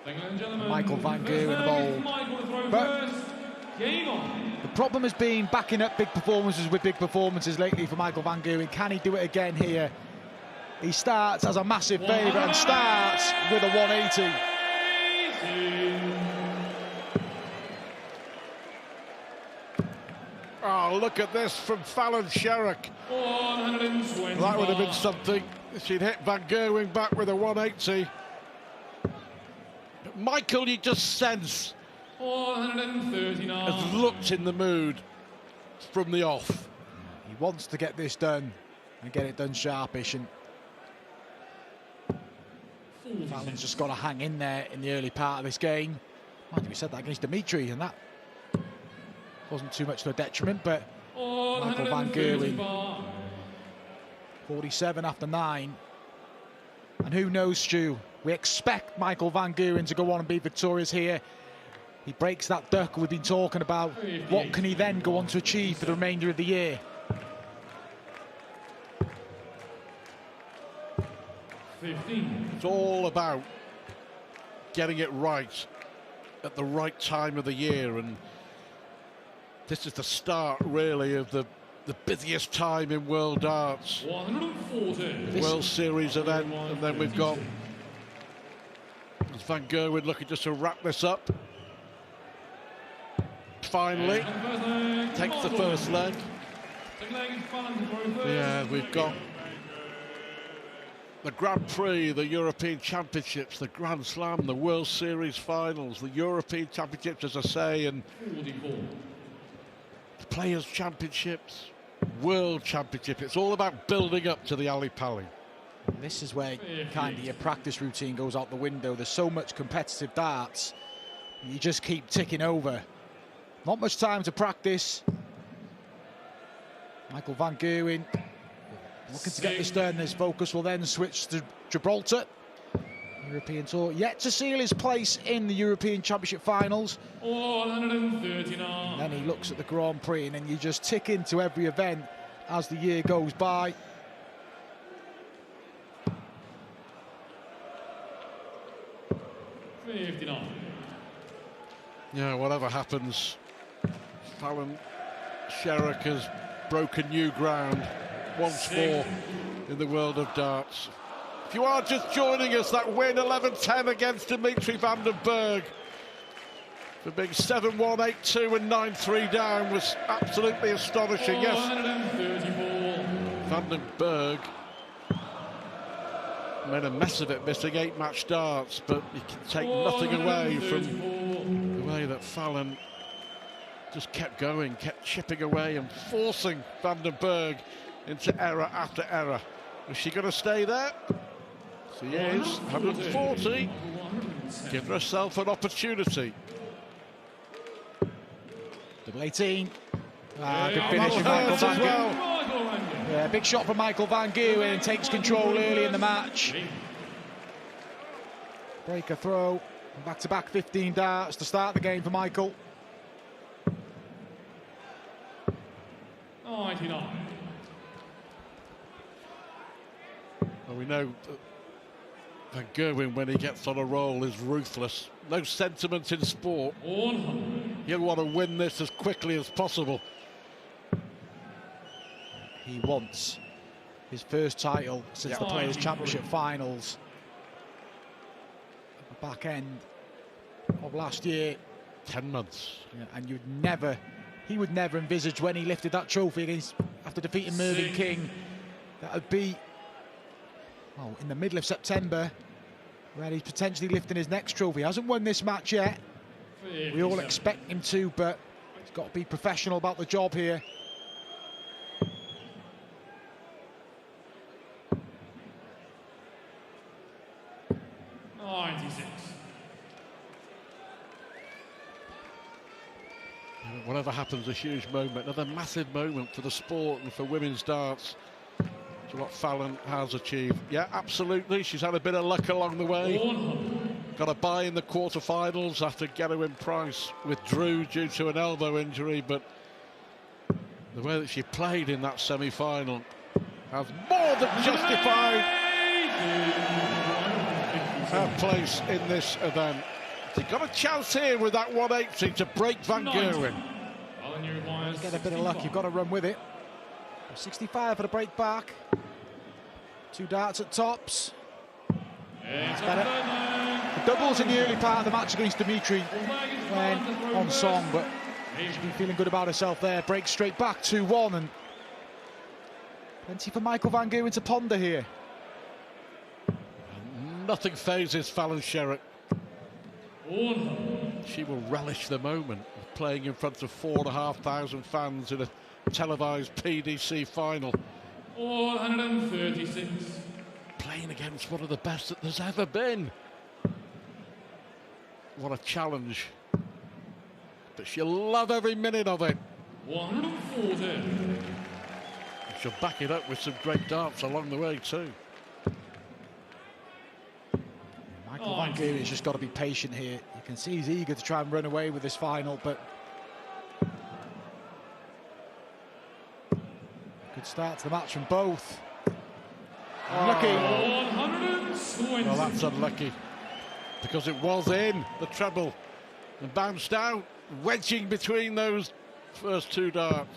Michael van Gerwen involved. But the problem has been backing up big performances with big performances lately for Michael van Gerwen. Can he do it again here? He starts as a massive favourite and starts with a 180. Oh, look at this from Fallon Sherrock. That would have been something. She'd hit Van Gerwen back with a 180. But Michael, you just sense, has looked in the mood from the off. He wants to get this done and get it done sharpish. And Fallon's just got to hang in there in the early part of this game. Mind you, we said that against Dimitri, and that wasn't too much to a detriment, but Michael van Gerwen, 47 after 9. And who knows, Stu, we expect Michael van Gerwen to go on and be victorious here. He breaks that duck we've been talking about. What can he then go on to achieve for the remainder of the year? It's all about getting it right at the right time of the year, and this is the start, really, of the busiest time in world darts. World Series event, and then we've got Van Gerwen looking just to wrap this up. Finally, takes the first leg. Yeah, we've got the Grand Prix, the European Championships, the Grand Slam, the World Series finals, the European Championships, as I say, and the Players' Championships, World Championship. It's all about building up to the Ali Pali. This is where kind of your practice routine goes out the window. There's so much competitive darts, you just keep ticking over. Not much time to practice. Michael van Gerwen looking to get this done. His focus will then switch to Gibraltar. European Tour, yet to seal his place in the European Championship finals. 139. Then he looks at the Grand Prix, and then you just tick into every event as the year goes by. Yeah, whatever happens, Fallon Sherrock has broken new ground once more in the world of darts. If you are just joining us, that win 11-10 against Dimitri van den Bergh for being 7-1, 8-2 and 9-3 down was absolutely astonishing. Yes, van den Bergh made a mess of it, missing 8 match darts, but you can take nothing away from the way that Fallon just kept going, kept chipping away and forcing van den Bergh into error after error. Is she going to stay there? She is. 140. Give herself an opportunity. Double 18. Good finish from Michael van Gerwen. Yeah, big shot from Michael van Gerwen, and takes control early in the match. Breaker throw. Back-to-back 15 darts to start the game for Michael. 99. Well, we know that Van Gerwen, when he gets on a roll, is ruthless. No sentiment in sport. 100. He'll want to win this as quickly as possible. He wants his first title since the Players' Championship finals at the back end of last year. 10 months. Yeah, and he would never envisage when he lifted that trophy after defeating Mervyn King, that would be in the middle of September, where he's potentially lifting his next trophy. He hasn't won this match yet. We all expect him to, but he's got to be professional about the job here. Whatever happens, a huge moment, another massive moment for the sport and for women's darts. To what Fallon has achieved. Yeah, absolutely. She's had a bit of luck along the way. 100. Got a bye in the quarterfinals after Gerwen Price withdrew due to an elbow injury, but the way that she played in that semi-final has more than justified her place in this event. He got a chance here with that 180 to break Van Gerwen. Get a bit of luck, you've got to run with it. 65 for the break back. 2 darts at tops. That's better. The doubles in the early part of the match against Dimitri went on song, but she's been feeling good about herself there. Breaks straight back, 2-1, and plenty for Michael Van Gerwen to ponder here. Nothing phases Fallon Sherrock. She will relish the moment of playing in front of 4,500 fans in a televised PDC final. 436. Playing against one of the best that there's ever been. What a challenge. But she'll love every minute of it. 140. She'll back it up with some great darts along the way too. Michael Van Gerwen's just got to be patient here. You can see he's eager to try and run away with this final, but good start to the match from both. Unlucky. 120. Well, that's unlucky because it was in the treble and bounced out, wedging between those first 2 darts.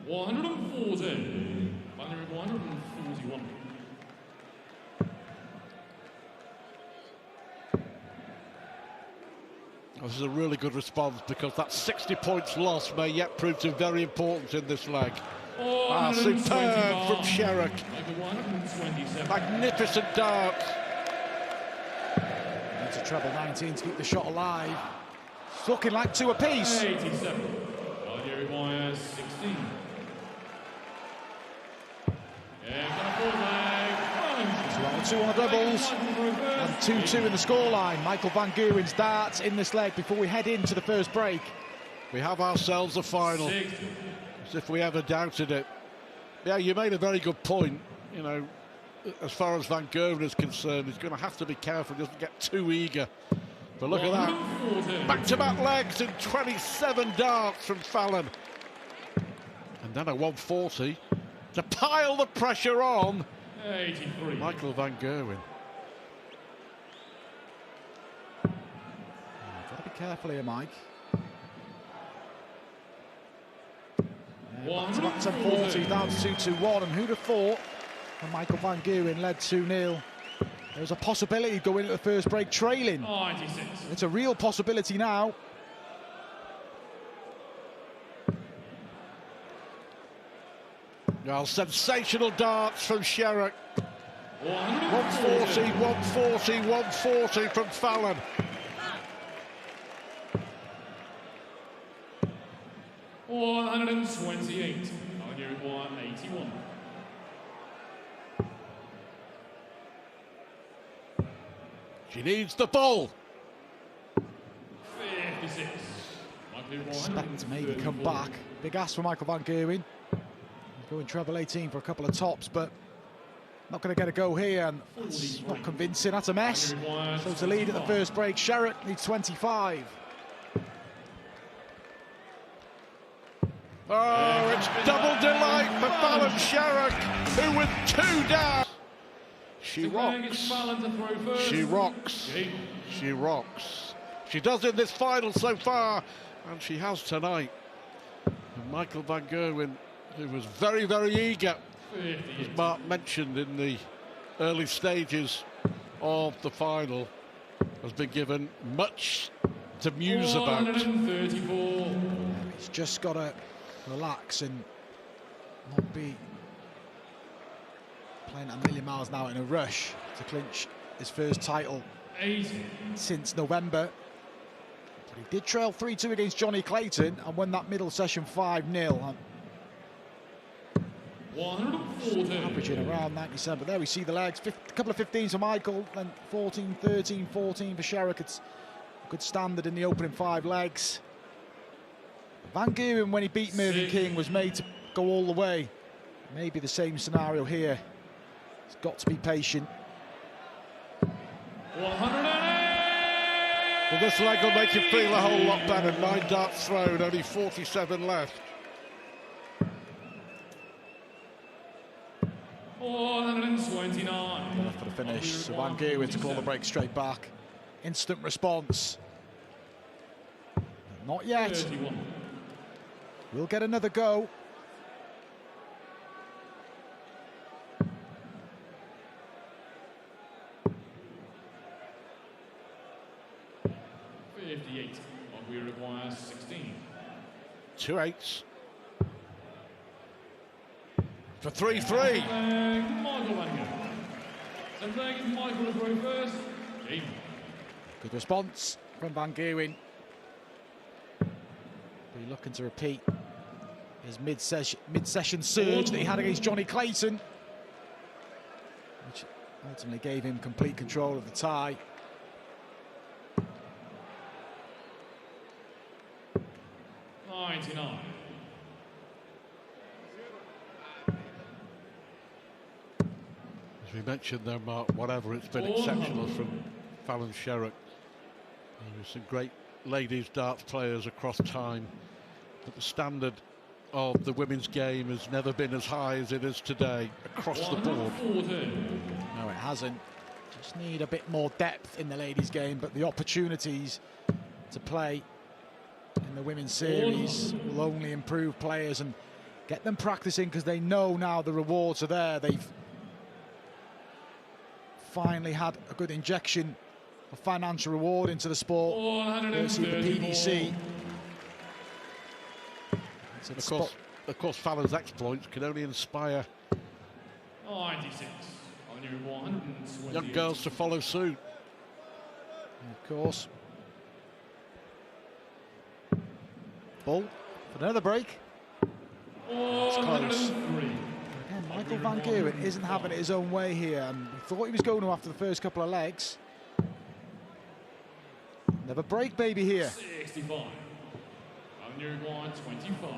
140. 141. This is a really good response because that 60 points loss may yet prove to be very important in this leg. Superb from Sherrock. Magnificent darts. Needs a treble 19 to keep the shot alive. It's looking like 2 apiece. 87. Audio requires 16. So 2 on the doubles and 2-2 in the scoreline. Michael Van Gerwen's darts in this leg before we head into the first break. We have ourselves a final, as if we ever doubted it. Yeah, you made a very good point. You know, as far as Van Gerwen is concerned, he's going to have to be careful, he doesn't get too eager. But look at that, back-to-back legs and 27 darts from Fallon. And then a 140 to pile the pressure on 83. Michael Van Gerwen. Got to be careful here, Mike. Back to back 10-40, down to 2-2-1, and who'd have thought when Michael Van Gerwen led 2-0, there was a possibility of going into the first break trailing. 96. It's a real possibility now. Well, sensational darts from Sherrock. 140, 140, 140 from Fallon. $128. Audio require 81. She needs the ball. 56. Expecting to maybe come back. Big ask for Michael Van Gerwen. He's going treble 18 for a couple of tops, but not going to get a go here, and that's not convincing. That's a mess. So to lead at the first break, Sherrock needs 25. Oh, it's double delight for Fallon Sherrock, who with 2 down. She rocks. She rocks. She rocks. She does in this final so far, and she has tonight. And Michael Van Gerwen, who was very, very eager, as Mark mentioned in the early stages of the final, has been given much to muse about. 134. He's just got to relax and not be playing at a million miles an hour in a rush to clinch his first title 80. since November. But he did trail 3-2 against Johnny Clayton and won that middle session 5-0. 140. Averaging around 97, but there we see the legs. A couple of 15s for Michael, then 14, 13, 14 for Sherrock. It's a good standard in the opening 5 legs. Van Gerwen, when he beat Mervyn King, was made to go all the way. Maybe the same scenario here. He's got to be patient. 108. Well, this leg will make you feel a whole lot better. 9 darts thrown, only 47 left. 129. Enough for the finish. So Van Gerwen to call the break straight back. instant response. Not yet. 31. We'll get another go. We require 16. 2 8s. For 3-3. Michael Van Gerwen. So playing Michael to throw first. Jamie. Good response from Van Gerwen. Be looking to repeat his mid-session surge that he had against Johnny Clayton, which ultimately gave him complete control of the tie. As we mentioned there, Mark, whatever, it's been exceptional from Fallon Sherrock. There are some great ladies darts players across time, but the standard of the women's game has never been as high as it is today across the board. No, it hasn't. Just need a bit more depth in the ladies' game, but the opportunities to play in the women's series will only improve players and get them practicing, because they know now the rewards are there. They've finally had a good injection of financial reward into the sport. Courtesy of the PDC. Of course, Fallon's exploits can only inspire 96 on your 128. young girls to follow suit. And of course, ball for another break. It's close. Again, Michael Van Gerwen isn't having it his own way here. And we thought he was going to after the first couple of legs. Another break, baby, here. 65 on your 125.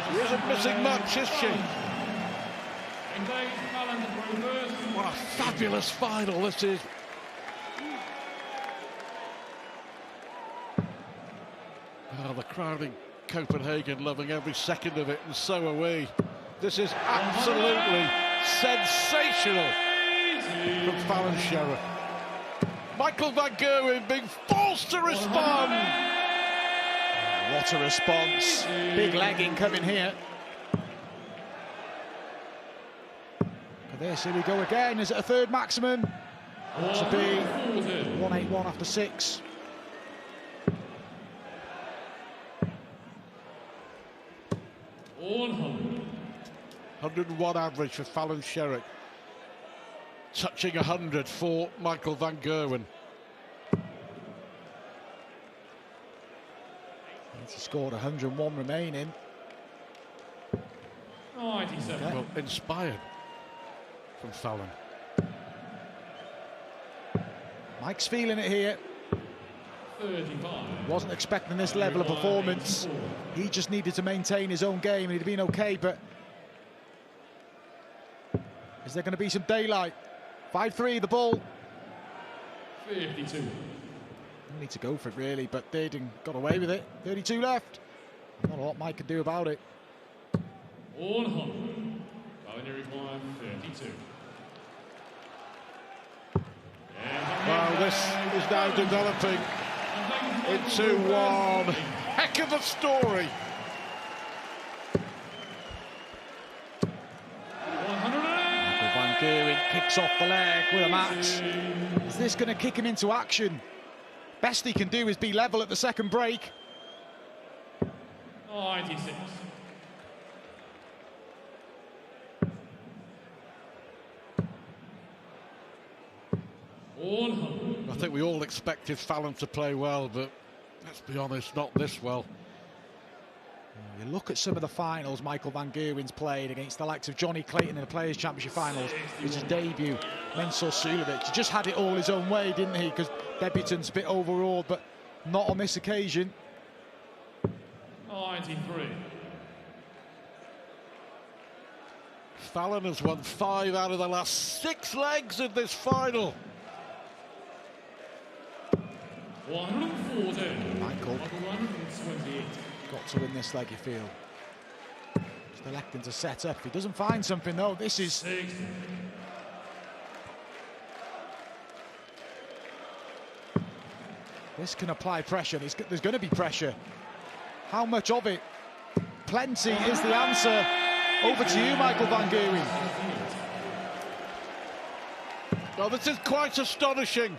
She isn't missing much, is she? What a fabulous final this is. Oh, the crowd in Copenhagen loving every second of it, and so are we. This is absolutely sensational from Fallon Sherrock. Michael Van Gerwen being forced to respond. What a response. Big legging coming here. Look at this, here we go again. Is it a third maximum? To be 181 after 6. All 101 average for Fallon Sherrock. Touching 100 for Michael Van Gerwen. He scored 101 remaining. 97. Okay. Well, inspired from Fallon. Mike's feeling it here. 35. Wasn't expecting this level of performance. He just needed to maintain his own game, and he'd been okay, but is there going to be some daylight? 5-3, the ball. 52. No need to go for it, really, but did and got away with it. 32 left. Not a lot Mike can do about it. All 100. Fallon required 32. Well, this is now developing into one heck of a story. Michael Van Gerwen kicks off the leg with a max. Is this going to kick him into action? Best he can do is be level at the second break. 96. All 100. I think we all expected Fallon to play well, but let's be honest, not this well. You look at some of the finals Michael Van Gerwen's played against the likes of Johnny Clayton in the Players' Championship finals. It was his debut, Mensur Suljovic. He just had it all his own way, didn't he? Because debutant's a bit overawed, but not on this occasion. 93. Fallon has won 5 out of the last 6 legs of this final. 140. Michael 128. got to win this leg, you feel. Just electing to set up. If he doesn't find something, though, this is... This can apply pressure. There's going to be pressure. How much of it? Plenty is the answer. Over to you, Michael van Gerwen. Well, this is quite astonishing.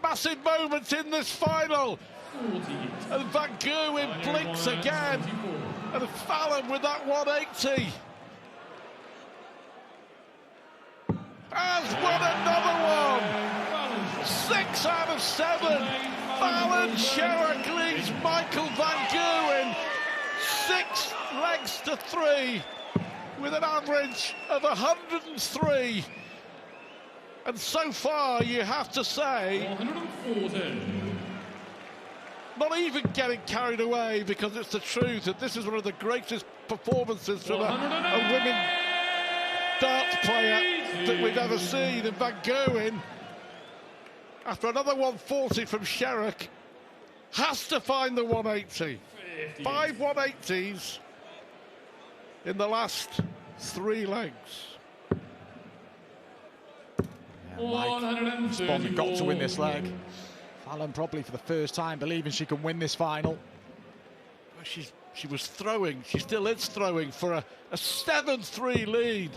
Massive moments in this final. And van Gerwen blinks again. And Fallon with that 180. Has won another one. 6 out of 7. Fallon Sherrock leads Michael van Gerwen 6 legs to 3 with an average of 103. And so far, you have to say, 114. not even getting carried away, because it's the truth that this is one of the greatest performances from a women darts player that we've ever seen. And van Gerwen, after another 140 from Sherrock, has to find the 180. 5 180s in the last 3 legs. Mike responded, got to win this leg. Fallon probably for the first time believing she can win this final. She was throwing, she still is throwing for a 7-3 lead.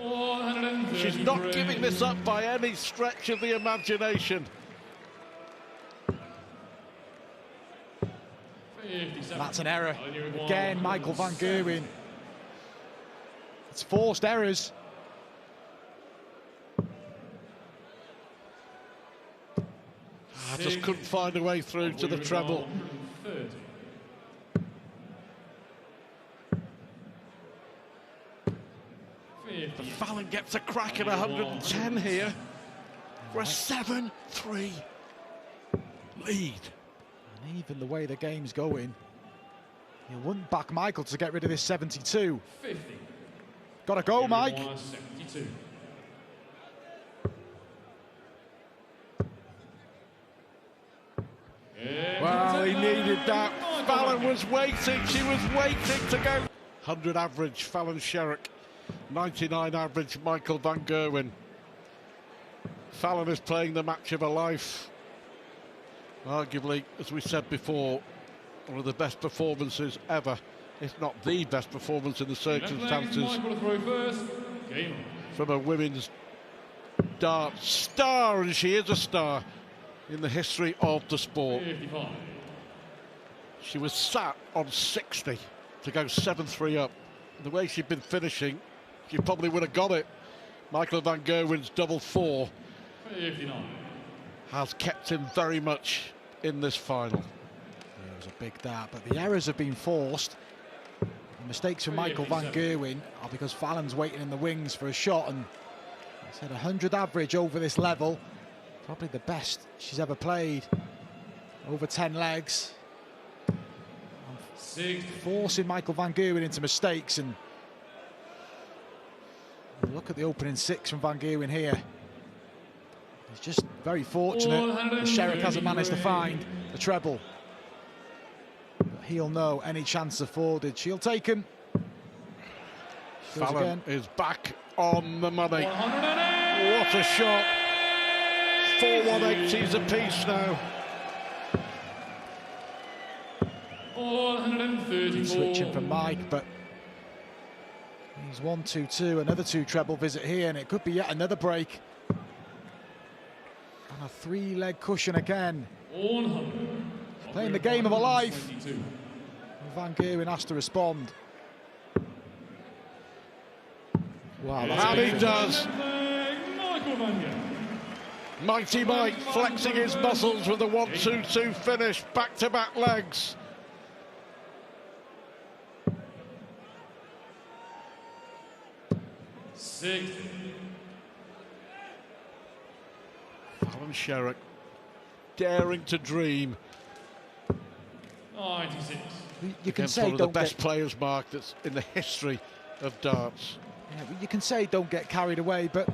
She's not giving this up by any stretch of the imagination. That's an error. Again, Michael van Gerwen. It's forced errors. I just couldn't find a way through to the treble. But Fallon gets a crack at 110 here for a 7-3 lead. And even the way the game's going, you wouldn't back Michael to get rid of this 72. 50. Gotta go, Mike. 72. Well, he needed that. Fallon was waiting. She was waiting to go. 100 average, Fallon Sherrock. 99 average, Michael van Gerwen. Fallon is playing the match of her life. Arguably, as we said before, one of the best performances ever, if not the best performance in the circumstances from a women's dart star, and she is a star in the history of the sport. 55. She was sat on 60 to go 7-3 up. The way she'd been finishing, she probably would have got it. Michael van Gerwen's double 4 59. has kept him very much in this final. Yeah, it was a big dart, but the errors have been forced. The mistakes from Michael van Gerwen are because Fallon's waiting in the wings for a shot, and I said 100 average over this level. Probably the best she's ever played. Over 10 legs. Forcing Michael van Gerwen into mistakes, and look at the opening 6 from van Gerwen here. He's just very fortunate that Sherrock hasn't managed to find the treble. But he'll know any chance afforded, she'll take him. Fallon is back on the money. What a shot. 4 180s apiece now. 134. Switching from Mike, but he's 1-2-2, another 2 treble visit here, and it could be yet another break. And a 3-leg cushion again. 100. Playing the game of a life. Van Gerwen has to respond. Wow, that's And big. he does. Michael van Gerwen. Mighty Mike flexing his muscles with a 1-2-2 finish. Back-to-back legs. Fallon Sherrock daring to dream. 96. You can Against say one of the don't best get, players, Mark, that's in the history of darts. yeah, you can say don't get carried away, but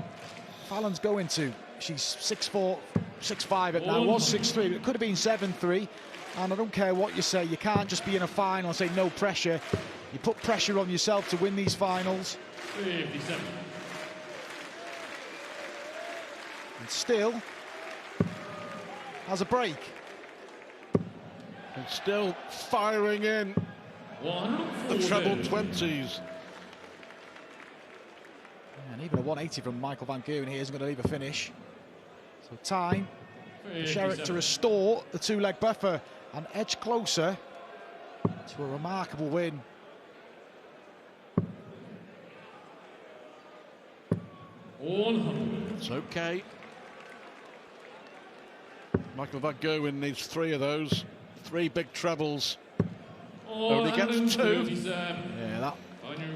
Fallon's going to. She's 6'4", 6'5" at now. Was 6'3", it could have been 7'3". And I don't care what you say, you can't just be in a final and say no pressure. You put pressure on yourself to win these finals. 57. And still has a break. And still firing in the treble 20s. And even a 180 from Michael van Gerwen here isn't going to leave a finish. So time for Sherrock to restore the two-leg buffer and edge closer to a remarkable win. It's okay. Michael van Gerwen needs 3 of those. 3 big trebles. Only gets 2. Yeah, that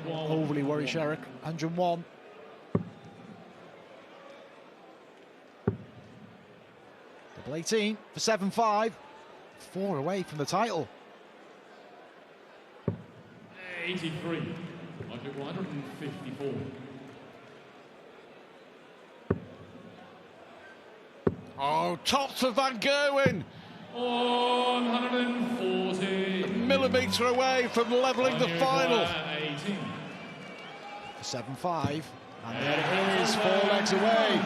overly worry Sherrock. 101. Double 18 for 7-5. 4 away from the title. 83. Michael 154. Oh, tops for van Gerwen. 140. A millimetre away from levelling the final. 18. 7-5. And there it is, 4 legs away.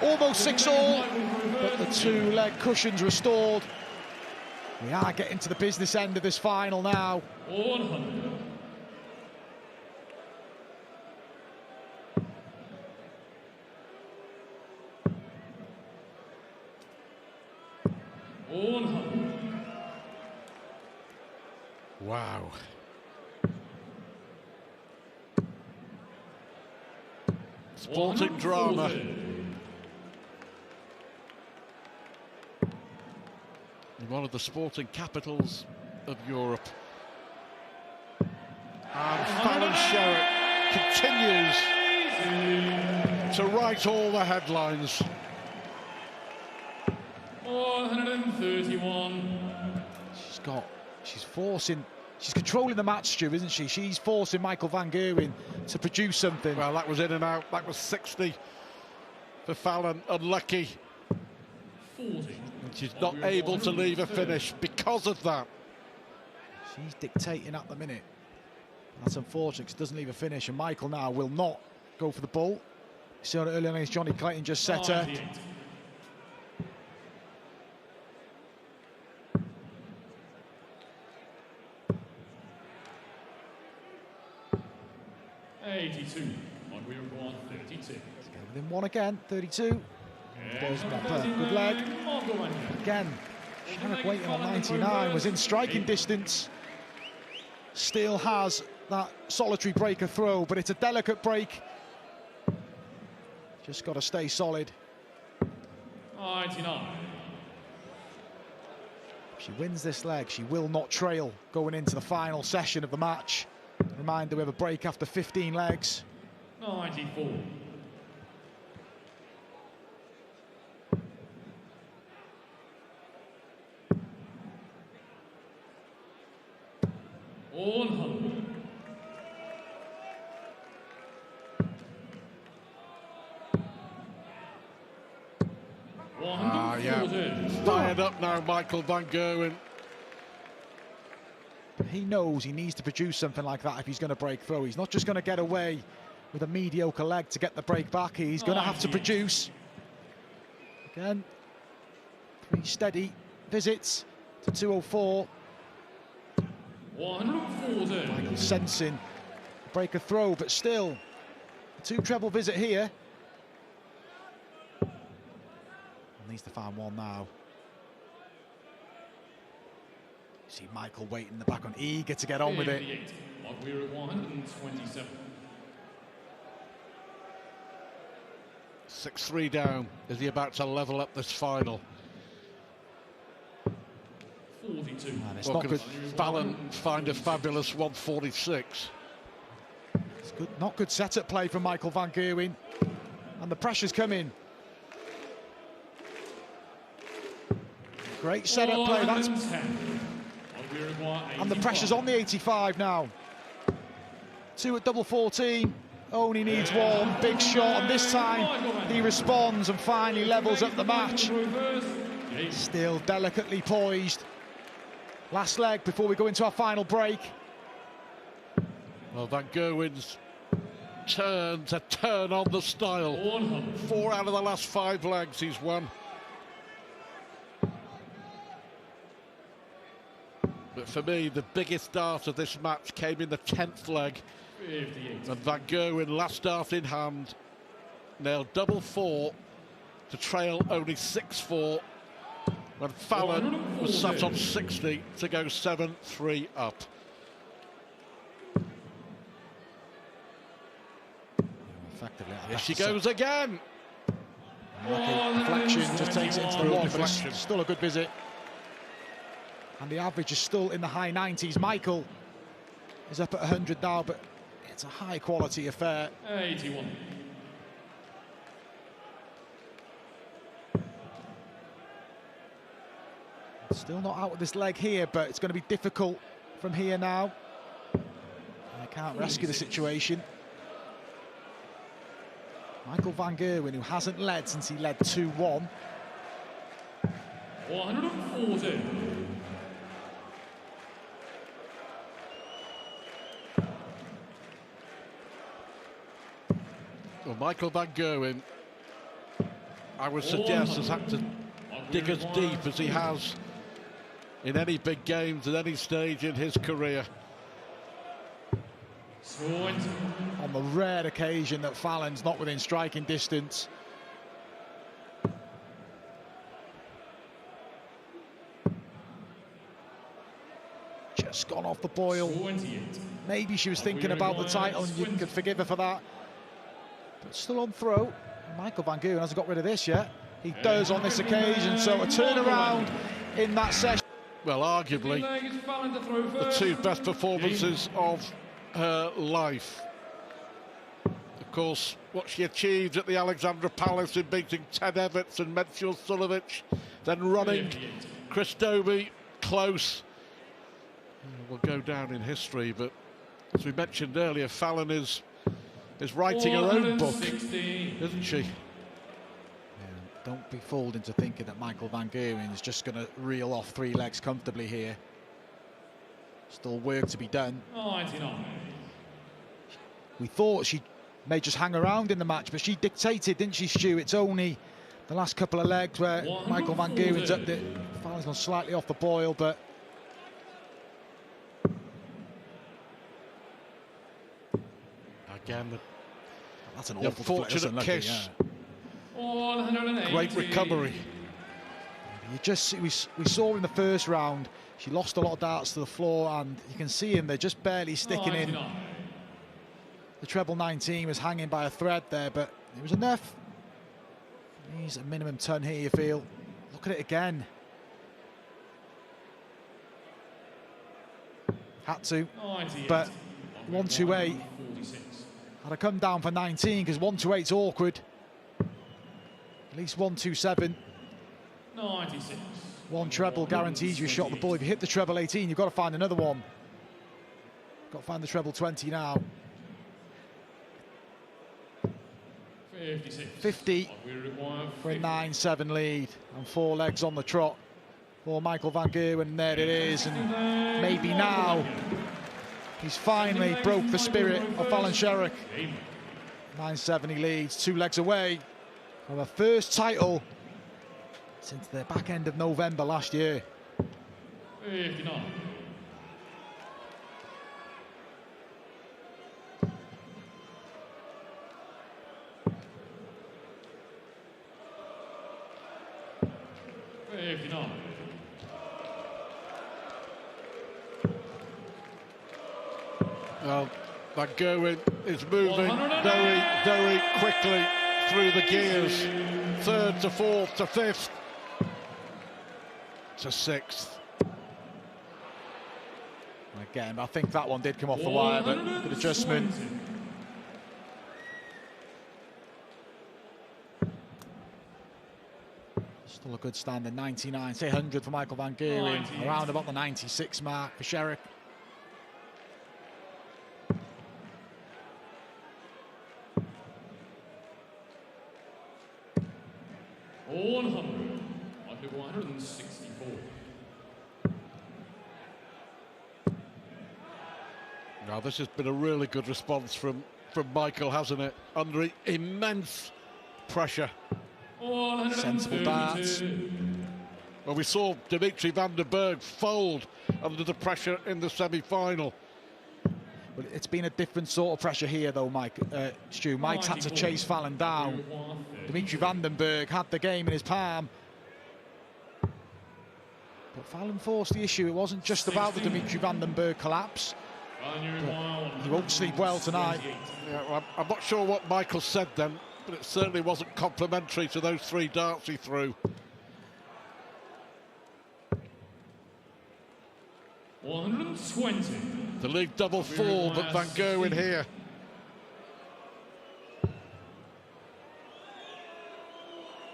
Almost 6-all, but the 2-leg cushions restored. We are getting to the business end of this final now. 100. Wow. Sporting drama. In one of the sporting capitals of Europe. And Fallon Sherrock continues to write all the headlines. 131. She's controlling the match, Stu, isn't she? She's forcing Michael van Gerwen to produce something. Well, that was in and out. That was 60 for Fallon. Unlucky. 40. She's not able to leave a finish because of that. She's dictating at the minute. That's unfortunate because it doesn't leave a finish. And Michael now will not go for the ball. You saw it earlier on as Johnny Clayton just set her. 82. On we require 32. Let's go within 1 again. 32. There's Pepper. Good leg. Again, Sherrock waiting on 99. Was in striking distance. Still has that solitary breaker throw, but it's a delicate break. Just got to stay solid. 99. If she wins this leg, she will not trail going into the final session of the match. Reminder, we have a break after 15 legs. 94. Yeah. Fired up now, Michael van Gerwen. He knows he needs to produce something like that if he's going to break through. He's not just going to get away with a mediocre leg to get the break back. He's going to have to produce. Again, 3 steady visits to 204. 140. Michael sensing break a throw, but still a 2 treble visit here. Needs to find 1 now. See Michael waiting in the back on, eager to get on with it. We're at 127. 6-3 down. Is he about to level up this final? 42. And it's Well, not can good. Fallon find a fabulous 146? It's good, not good setup play from Michael van Gerwen, and the pressure's coming. Great setup play. That's, and the pressure's on the 85 now. 2 at double 14. Only needs 1 big shot, and this time he responds and finally levels up the match. Still delicately poised. Last leg before we go into our final break. Well, Van Gerwen's turn on the style. 100. 4 out of the last 5 legs he's won. But for me, the biggest dart of this match came in the 10th leg. 58. And Van Gerwen, last dart in hand, nailed double 4 to trail only 6-4 when Fallon was sat on 60 to go 7-3 up. Effectively, Here she goes again. Deflection just takes it into the wall, but Deflection. it's still a good visit. And the average is still in the high 90s. Michael is up at 100 now, but it's a high quality affair. 81. Still not out with this leg here, but it's going to be difficult from here now. I can't rescue the situation. Michael Van Gerwen, who hasn't led since he led 2-1. 140. Well, Michael Van Gerwen, I would suggest, has had to dig as deep as he has in any big games at any stage in his career. 20. On the rare occasion that Fallon's not within striking distance. Just gone off the boil. 28. Maybe she was thinking about the title and you could forgive her for that. But still on throw. Michael Van Gerwen hasn't got rid of this yet. He does on this occasion, so a turnaround in that session. Well, arguably, the 2 best performances of her life. Of course, what she achieved at the Alexandra Palace in beating Ted Evans and Medfield Sulovic, then running Chris Dobie close, will go down in history. But as we mentioned earlier, Fallon is writing her own book, isn't she? Don't be fooled into thinking that Michael Van Gerwen is just going to reel off 3 legs comfortably here. Still work to be done. 99. We thought she may just hang around in the match, but she dictated, didn't she, Stu? It's only the last couple of legs where Michael Van Gerwen's up there. Fallon's gone slightly off the boil, but again, that's an the awful unfortunate kiss. Yeah. 180. Great recovery. You just see, we saw in the first round, she lost a lot of darts to the floor, and you can see him, they're just barely sticking in. The treble 19 was hanging by a thread there, but it was enough. He's a minimum ton here, you feel. Look at it again. Had to, but 128. Had to come down for 19 because 128's awkward. At least 127. 96. One treble guarantees you a shot at the ball. If you hit the treble 18, you've got to find another one. Got to find the treble 20 now. 50 for a 9-7 lead and 4 legs on the trot for Michael Van Gerwen, and there it is. And maybe now he's finally broke the spirit of Fallon Sherrock. 9-7 he leads, 2 legs away from a first title since the back end of November last year. 59. Well, Van Gerwen is moving very, very quickly through the gears. 3rd to 4th to 5th to 6th. Again, I think that one did come off the wire, but good adjustment. Still a good standard, 99, say 100 for Michael Van Gerwen, around about the 96 mark for Sherrock. I pick 164. Now, this has been a really good response from Michael, hasn't it? Under immense pressure. Sensible darts. Well, we saw Dimitri van den Berg fold under the pressure in the semi-final. But it's been a different sort of pressure here, though, Stu. Mike's had to chase Fallon down. Dimitri van den Berg had the game in his palm. But Fallon forced the issue. It wasn't just about the Dimitri van den Berg collapse. He won't sleep well tonight. Yeah, well, I'm not sure what Michael said then, but it certainly wasn't complimentary to those 3 darts he threw. 120. The league double 4, but Van Gerwen here.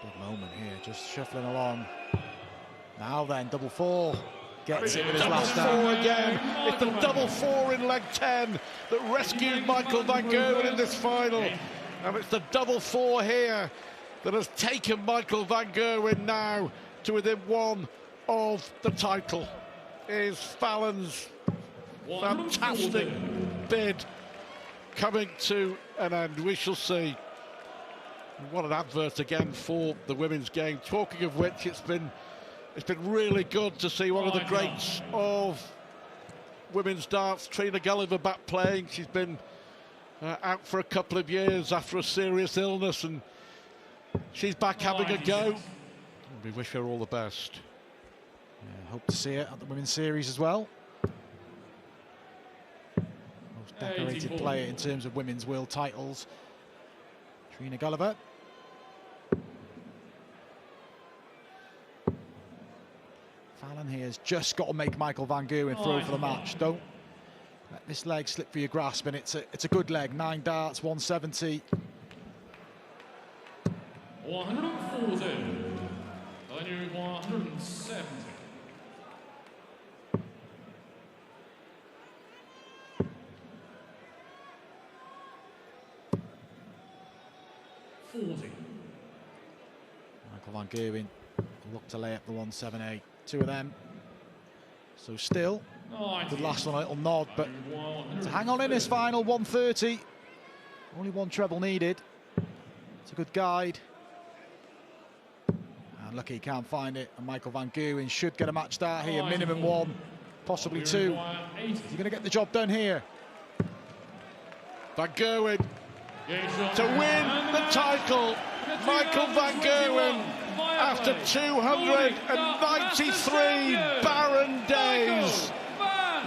Big moment here, just shuffling along. Now then, double 4. Gets it with his last Double 4 down. again. It's the double 4 in leg 10 that rescued Michael Van Gerwen in this final. And it's the double 4 here that has taken Michael Van Gerwen now to within 1 of the title. Is Fallon's fantastic bid coming to an end. We shall see. What an advert again for the women's game. Talking of which, it's been really good to see one of the greats of women's darts, Trina Gulliver, back playing. She's been out for a couple of years after a serious illness, and she's back having a go. We wish her all the best. Yeah, hope to see it at the women's series as well. Most decorated player in terms of women's world titles, Trina Gulliver. Fallon here has just got to make Michael Van Gerwen throw for the match. Don't let this leg slip through your grasp, and it's a good leg. 9 darts, 170. 140. 170. 40. Michael Van Gerwen look to lay up the 178. 2 of them. So still, good last one, a little nod, but to hang on in this final, 130. Only 1 treble needed. It's a good guide. And lucky he can't find it. And Michael Van Gerwen should get a match start here, minimum 1, possibly 2. Is he going to get the job done here? Van Gerwen to win the title. Michael Van Gerwen, after 293 barren days,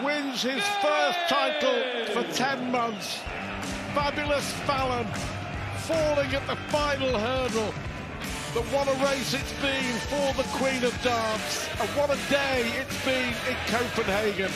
wins his first title for 10 months. Fabulous Fallon falling at the final hurdle. But what a race it's been for the Queen of Darts, and what a day it's been in Copenhagen.